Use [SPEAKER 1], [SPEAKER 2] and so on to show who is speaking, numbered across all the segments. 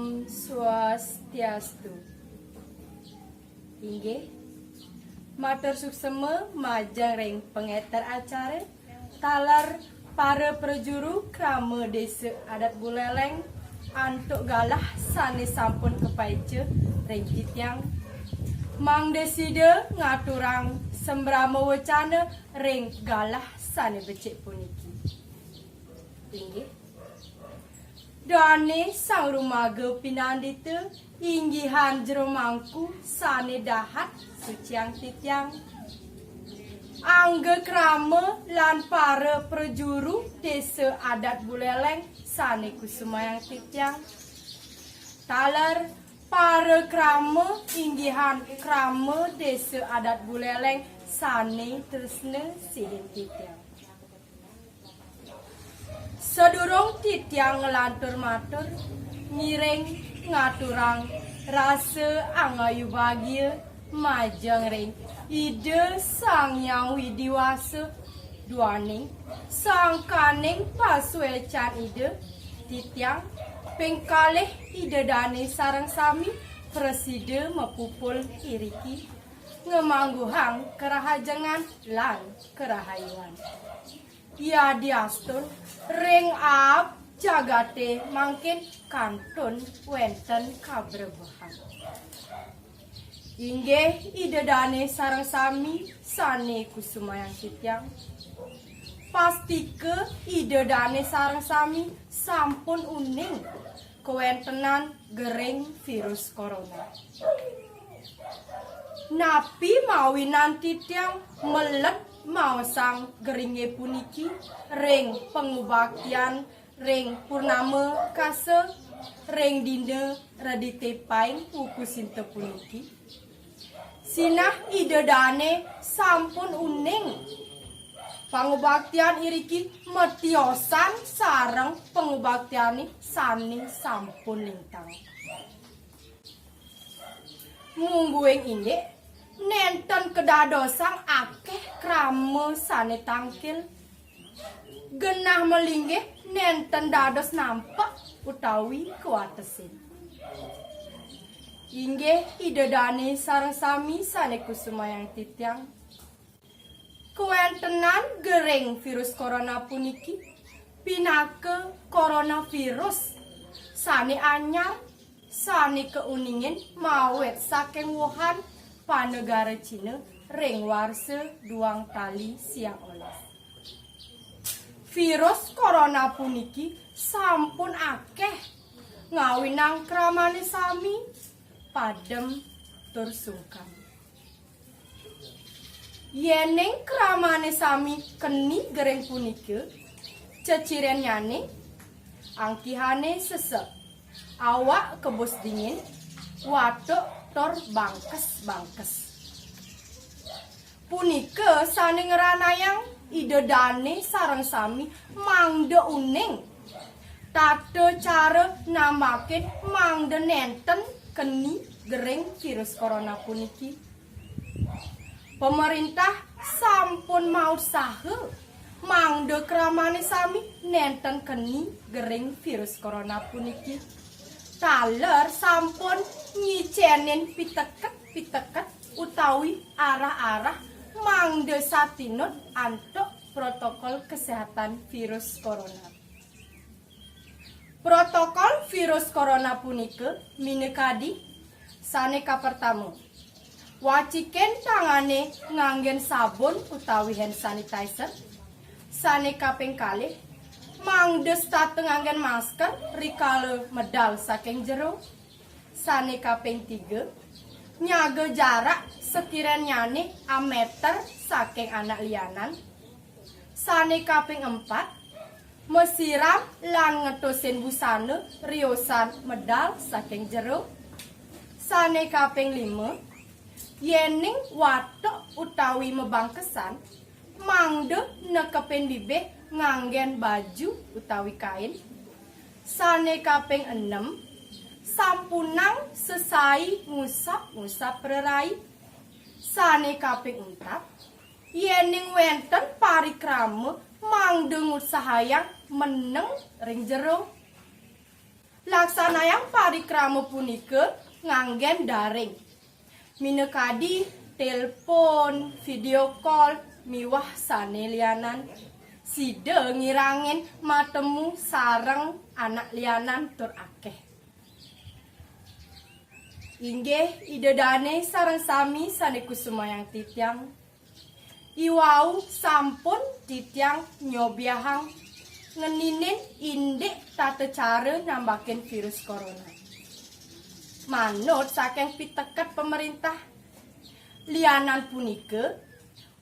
[SPEAKER 1] Om Swastiastu. Inggih matur suksema majang ring pengeter acara talar para prajuru krama desa adat Buleleng antuk galah sane sampun kepaice ring titiang mang deside ngaturang sembrama wacana ring galah sane becik puniki. Inggih Dane sang rumaga pinandita inggihan jero mangku sane dahat suciang titiang angga krama lan para prajuru desa adat Buleleng sane kusumayang titiang talar para krama inggihan krama desa adat Buleleng sane tresna sidin titiang. Sedurung titiang ngelantur matur ngiring ngaturang rasa angayu bahagia majang ring ide sang yang widiwasa duane sang kaning pasuecan ide titiang pengkalih ide dane sarang sami preside mepupul iriki ngemangguhang kerahajangan lan kerahayuan. Ya diastun ring ab jagate mangkin kantun wenten kabrebahan. Inggih idedane sareng sami sane kusumayang titiang. Pastike idedane sareng sami sampun uning kewentenan gering virus corona. Napi mawinan titiang melet mau sang geringe puniki ring pengubaktian ring purnama kase ring dina radite paing pukusinta puniki sinah idedane sampun uning pangubaktian iriki metiosan sareng pengubaktiani sane sampun lintang mungguing indek nenten kedadosang akeh krama sane tangkil genah melinggih nenten dados nampak utawi kuatesin inggih idedane sareng sami sane kusumayang titiang kuwentenan gering virus corona puniki pinake coronavirus sane anyar sane keuningin mawet saking Wuhan panegara Cina ring warsa duang tali siang oles. Virus corona puniki sampun akeh ngawinang kramane sami padem tur sungkan. Yening kramane sami keni gering punika cecirenyane angkihane sesek awak kebos dingin watuk tor bangkes. Punika sane ngeranayang idedane sareng sami mangde uning. Tate cara namakin mangde nenten keni gering virus corona puniki. Pemerintah sampun mau sahe mangde kramane sami nenten keni gering virus corona puniki. Taler sampun nyicenin piteket utawi arah-arah mangde satinut antuk protokol kesehatan virus corona. Protokol virus corona punika minekadi sane kapertama. Waciken tangane nganggen sabun utawi hand sanitizer. Sane kaping kalih mangde stateng nganggen masker rikala medal saking jero. Sane kaping 3 nyaga jarak sekiranyane ameter saking anak lianan. Sane kaping 4 mesiram lan ngetosin busana riosan medal saking jero. Sane kaping 5 yening watuk utawi mebangkesan mangde nekepin bibih nganggen baju utawi kain. Sane kaping 6 sampunang sesai ngusap prerai. Sane kaping 4 yening wenten parikrama mangde ngusahayang meneng ring jero. Laksanayang parikrama punika nganggen daring. Minekadi telepon, video call, miwah sane lianan. Sida ngirangin matemu sareng anak lianan tur akeh. Inggih idedane sareng sami sane kusumayang titiang. Iwau sampun titiang nyobiahang ngeninin indik tata cara nambakin virus corona. Manut saking piteket pemerintah lianan punika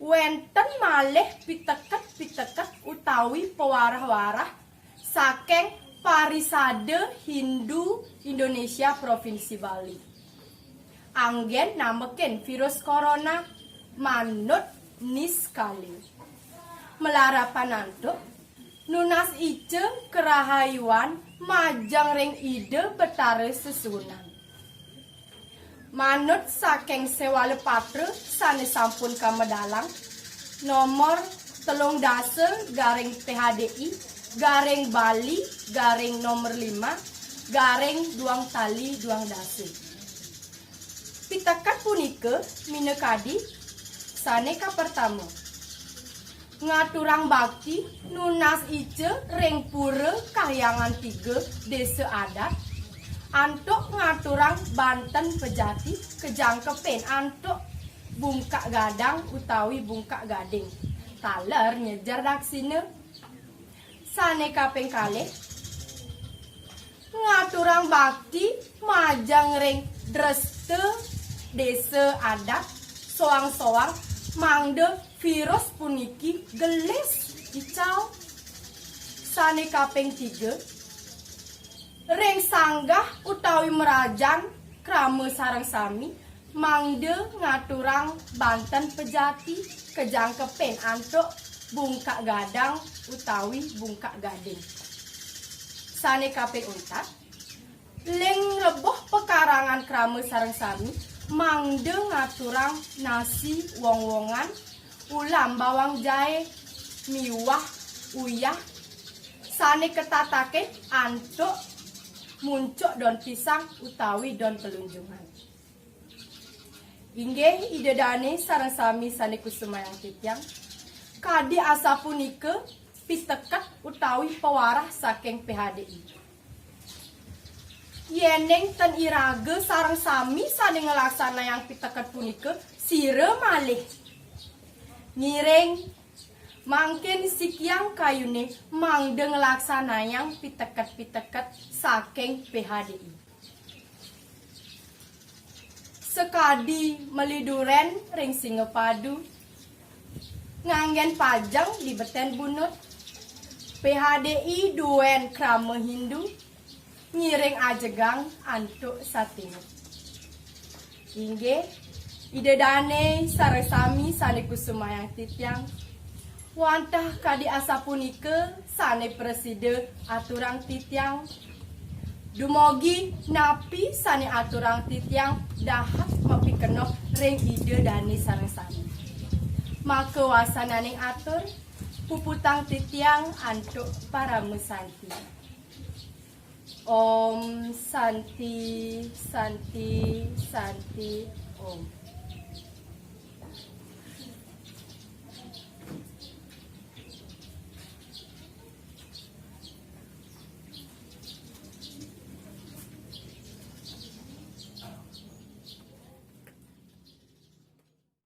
[SPEAKER 1] wenten malih piteket utawi pewarah-warah saking Parisade Hindu Indonesia Provinsi Bali. Anggen namekin virus corona manut niskali. Melarapan antuk nunas ice kerahayuan majang ring ide betare sesunan. Manut saking sewale patra sane sampun kamedalang nomor 13 garing PHDI garing Bali garing nomor 5 garing duang tali duang dase. Pitakat punika minekadi saneka pertama ngaturang bakti nunas ice ring pura kahyangan 3 desa adat antuk ngaturang Banten Pejati kejangkepen antuk bungkak gadang utawi bungkak gading taler nyejar daksine sane kaping kalih ngaturang bakti majang ring dreste desa adat soang-soang mangde virus puniki gelis icau sane kaping 3 ring sanggah utawi merajan krama sareng sami mangde ngaturang Banten Pejati kejangkepen antuk bungkak gadang utawi bungkak gading. Sane kaping 4 ling leboh pekarangan krama sareng sami mangde ngaturang nasi wong-wongan ulam bawang jahe miwah uyah sane ketatake antuk muncuk don pisang utawi don telunjungan. Inggih idedane sareng sami sane kusumayang titiang kadi asa punika piteket utawi pewarah saking PHDI. Yeneng ten irage sareng sami sane ngelaksanayang piteket punika sire malih ngiring mangkin sikiang kayune mangde ngelaksanayang piteket-piteket saking PHDI. Sekadi meliduren ring Singapadu nganggen pajang di beten bunut PHDI duen krama Hindu ngiring ajegang antuk satingut. Inggih idedane sareng sami sane kusumayang titiang wantah kadi asa punika sane preside aturang titiang dumogi napi sane aturang titiang dahat mapikenok ring ide dane sareng sami. Maka wasananing atur puputang titiang antuk para musanti. Om Santi Santi Santi Om.